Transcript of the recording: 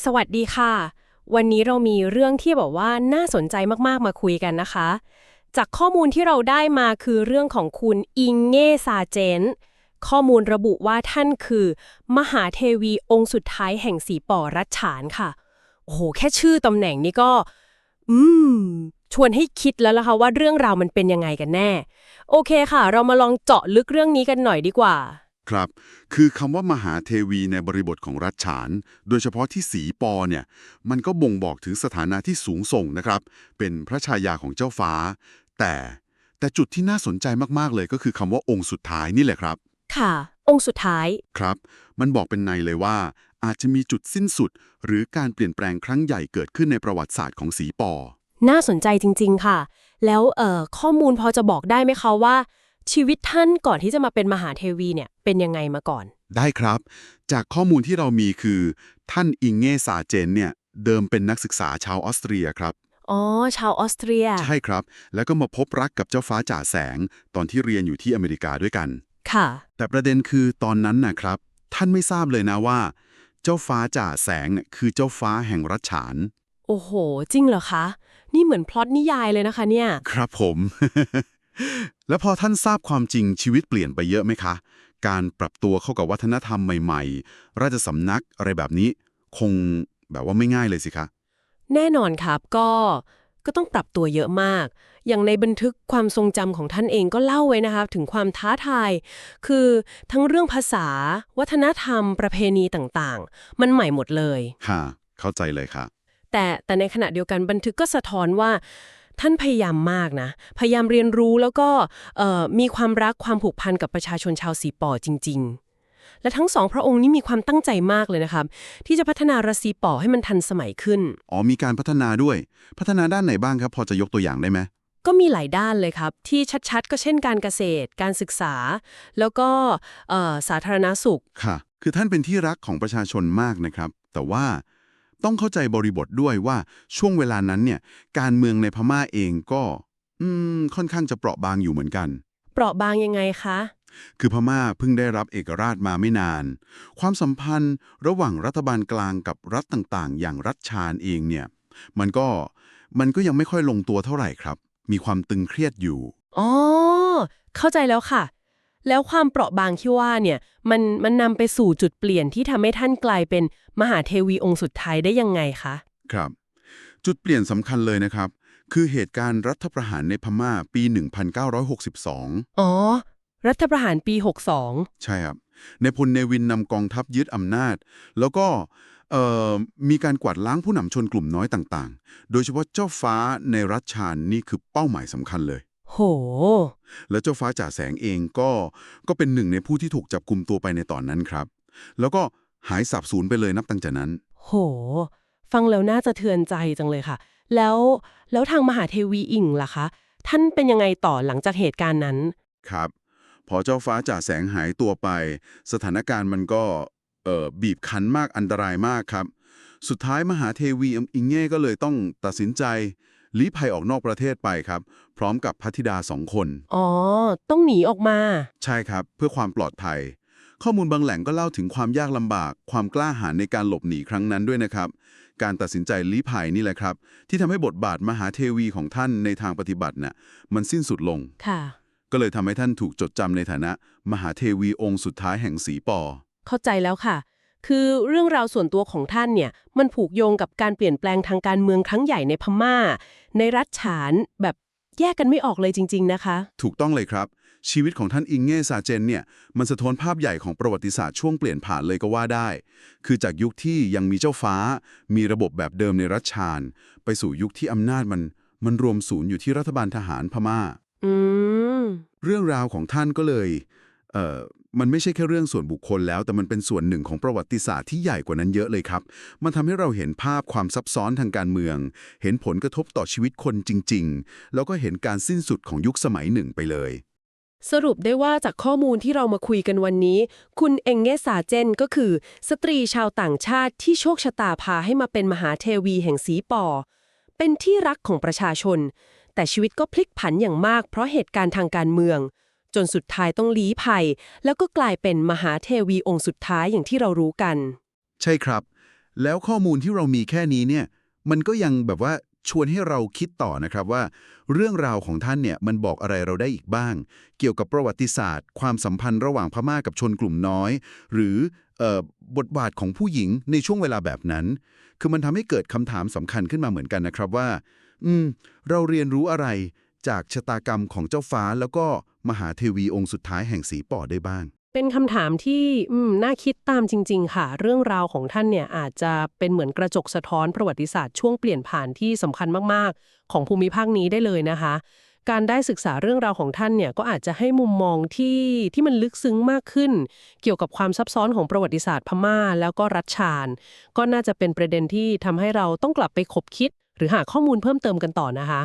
สวัสดีค่ะวันนี้เรามีเรื่องที่แบบว่าน่าสนใจมากๆมาคุยกันนะคะจากข้อมูลที่เราได้มาคือเรื่องของคุณอิงเง่ซาเจนข้อมูลระบุว่าท่านคือมหาเทวีองค์สุดท้ายแห่งสีป่อรัชฉานค่ะโอ้โหแค่ชื่อตำแหน่งนี้ก็อืมชวนให้คิดแล้วล่ะค่ะว่าเรื่องราวมันเป็นยังไงกันแน่โอเคค่ะเรามาลองเจาะลึกเรื่องนี้กันหน่อยดีกว่าครับ คือคำว่ามหาเทวีในบริบทของรัฐฉาน โดยเฉพาะที่สีปอเนี่ย มันก็บ่งบอกถึงสถานะที่สูงส่งนะครับ เป็นพระชายาของเจ้าฟ้า แต่แต่จุดที่น่าสนใจมากๆเลยก็คือคำว่าองค์สุดท้ายนี่แหละครับ ค่ะองค์สุดท้าย ครับ มันบอกเป็นในเลยว่าอาจจะมีจุดสิ้นสุด หรือการเปลี่ยนแปลงครั้งใหญ่เกิดขึ้นในประวัติศาสตร์ของสีปอ น่าสนใจจริงๆ ค่ะ แล้วข้อมูลพอจะบอกได้ไหมคะว่าชีวิตท่านก่อนที่จะมาเป็นมหาเทวีเนี่ยเป็นยังไงมาก่อน ได้ครับ จากข้อมูลที่เรามีคือท่านอิงเง่ซาเจนเนี่ยเดิมเป็นนักศึกษาชาวออสเตรียครับ อ๋อ ชาวออสเตรีย ใช่ครับ แล้วก็มาพบรักกับเจ้าฟ้าจ่าแสงตอนที่เรียนอยู่ที่อเมริกาด้วยกัน ค่ะ แต่ประเด็นคือตอนนั้นนะครับท่านไม่ทราบเลยนะว่าเจ้าฟ้าจ่าแสงเนี่ยคือเจ้าฟ้าแห่งรัชฉานโอ้โห จริงเหรอคะ นี่เหมือนพล็อตนิยายเลยนะคะเนี่ย ครับผม แล้วพอท่านทราบความจริงชีวิตเปลี่ยนไปเยอะไหมคะ การปรับตัวเข้ากับวัฒนธรรมใหม่ๆ ราชสำนักอะไรแบบนี้คงแบบว่าไม่ง่ายเลยสิคะ แน่นอนครับก็ต้องปรับตัวเยอะมาก อย่างในบันทึกความทรงจำของท่านเองก็เล่าไว้นะคะถึงความท้าทาย คือทั้งเรื่องภาษา วัฒนธรรม ประเพณีต่างๆ มันใหม่หมดเลย ค่ะเข้าใจเลยค่ะแต่ในขณะเดียวกันบันทึกก็สะท้อนว่าท่านพยายามมากนะพยายามเรียนรู้แล้วก็มีความรักความผูกพันกับประชาชนชาวสีป่อจริงๆและทั้งสองพระองค์นี้มีความตั้งใจมากเลยนะครับที่จะพัฒนาราศีป่อให้มันทันสมัยขึ้นอ๋อมีการพัฒนาด้วยพัฒนาด้านไหนบ้างครับพอจะยกตัวอย่างได้ไหมก็มีหลายด้านเลยครับที่ชัดๆก็เช่นการเกษตรการศึกษาแล้วก็สาธารณสุขค่ะคือท่านเป็นที่รักของประชาชนมากนะครับแต่ว่าต้องเข้าใจบริบทด้วยว่าช่วงเวลานั้นเนี่ยการเมืองในพม่าเองก็ค่อนข้างจะเปราะบางอยู่เหมือนกัน เปราะบางยังไงคะคือพม่าเพิ่งได้รับเอกราชมาไม่นาน ความสัมพันธ์ระหว่างรัฐบาลกลางกับรัฐต่างๆ อย่างรัฐชานเองเนี่ยมันก็มันก็ยังไม่ค่อยลงตัวเท่าไหร่ครับ มีความตึงเครียดอยู่ อ๋อเข้าใจแล้วค่ะ แล้วความเปราะบางที่ว่าเนี่ยมันนำไปสู่จุดเปลี่ยนที่ทำให้ท่านกลายเป็นมหาเทวีองค์สุดท้ายได้ยังไงคะครับ จุดเปลี่ยนสำคัญเลยนะครับ คือเหตุการณ์รัฐประหารในพม่าปี 1962 อ๋อรัฐประหารปี62ใช่ครับในพลเนวินนำกองทัพยึดอำนาจ แล้วก็เอ่อมีการกวาดล้างผู้นำชนกลุ่มน้อยต่างๆ โดยเฉพาะเจ้าฟ้าในรัฐชานนี่คือเป้าหมายสำคัญเลย โหและเจ้าฟ้าจ่าแสงเองก็เป็นหนึ่งในผู้ที่ถูกจับกุมตัวไปในตอนนั้นครับ แล้วก็หายสาบสูญไปเลยนับตั้งแต่นั้น โหฟังแล้วน่าจะเทือนใจจังเลยค่ะแล้วแล้วทางมหาเทวีอิงล่ะคะท่านเป็นยังไงต่อหลังจากเหตุการณ์นั้นครับพอเจ้าฟ้าจ่าแสงหายตัวไปสถานการณ์มันก็บีบคั้นมากอันตรายมากครับสุดท้ายมหาเทวีอิงเง่ก็เลยต้องตัดสินใจลี้ภัยออกนอกประเทศไปครับพร้อมกับพระธิดา2 คน อ๋อต้องหนีออกมาใช่ครับเพื่อความปลอดภัยข้อมูลบางแหล่งก็เล่าถึงความยากลำบากความกล้าหาญในการหลบหนีครั้งนั้นด้วยนะครับการตัดสินใจลี้ภัยนี่แหละครับที่ทำให้บทบาทมหาเทวีของท่านในทางปฏิบัติน่ะมันสิ้นสุดลง ค่ะก็เลยทำให้ท่านถูกจดจำในฐานะมหาเทวีองค์สุดท้ายแห่งสีปอเข้าใจแล้วค่ะ คือเรื่องราวส่วนตัวของท่านเนี่ยมันผูกโยงกับการเปลี่ยนแปลงทางการเมืองครั้งใหญ่ในพม่าในรัฐฉานแบบแยกกันไม่ออกเลยจริงๆนะคะ ถูกต้องเลยครับ ชีวิตของท่านอิงเง่ซาเจนเนี่ยมันสะท้อนภาพใหญ่ของประวัติศาสตร์ช่วงเปลี่ยนผ่านเลยก็ว่าได้ คือจากยุคที่ยังมีเจ้าฟ้า มีระบบแบบเดิมในรัฐชานไปสู่ยุคที่อำนาจมันรวมศูนย์อยู่ที่รัฐบาลทหารพม่า อืมเรื่องราวของท่านก็เลยเอ่อมันไม่ใช่แค่เรื่องส่วนบุคคลแล้ว แต่มันเป็นส่วนหนึ่งของประวัติศาสตร์ที่ใหญ่กว่านั้นเยอะเลยครับ มันทำให้เราเห็นภาพความซับซ้อนทางการเมือง เห็นผลกระทบต่อชีวิตคนจริงๆ แล้วก็เห็นการสิ้นสุดของยุคสมัยหนึ่งไปเลย สรุปได้ว่าจากข้อมูลที่เรามาคุยกันวันนี้ คุณเองเงสาเจนก็คือสตรีชาวต่างชาติที่โชคชะตาพาให้มาเป็นมหาเทวีแห่งสีปอเป็นที่รักของประชาชน แต่ชีวิตก็พลิกผันอย่างมากเพราะเหตุการณ์ทางการเมือง จนสุดท้ายต้องลี้ภัย แล้วก็กลายเป็นมหาเทวีองค์สุดท้ายอย่างที่เรารู้กัน ใช่ครับ แล้วข้อมูลที่เรามีแค่นี้เนี่ยมันก็ยังแบบว่าชวนให้เราคิดต่อนะครับว่าเรื่องราวของท่านเนี่ยมันบอกอะไรเราได้อีกบ้างเกี่ยวกับประวัติศาสตร์ความสัมพันธ์ระหว่างพม่ากับชนกลุ่มน้อยหรือบทบาทของผู้หญิงในช่วงเวลาแบบนั้นคือมันทำให้เกิดคำถามสำคัญขึ้นมาเหมือนกันนะครับว่าเราเรียนรู้อะไรจากชะตากรรมของเจ้าฟ้าแล้วก็มหาเทวีองค์สุดท้ายแห่งสีป่อได้บ้างเป็นคำถามที่น่าคิดตามจริงๆค่ะเรื่องราวของท่านเนี่ยอาจจะเป็นเหมือนกระจกสะท้อนประวัติศาสตร์ช่วงเปลี่ยนผ่านที่สำคัญมากๆของภูมิภาคนี้ได้เลยนะคะการได้ศึกษาเรื่องราวของท่านเนี่ยก็อาจจะให้มุมมองที่มันลึกซึ้งมากขึ้นเกี่ยวกับความซับซ้อนของประวัติศาสตร์พม่าแล้วก็รัฐชานก็น่าจะเป็นประเด็นที่ทำให้เราต้องกลับไปคบคิดหรือหาข้อมูลเพิ่มเติมกันต่อนะคะ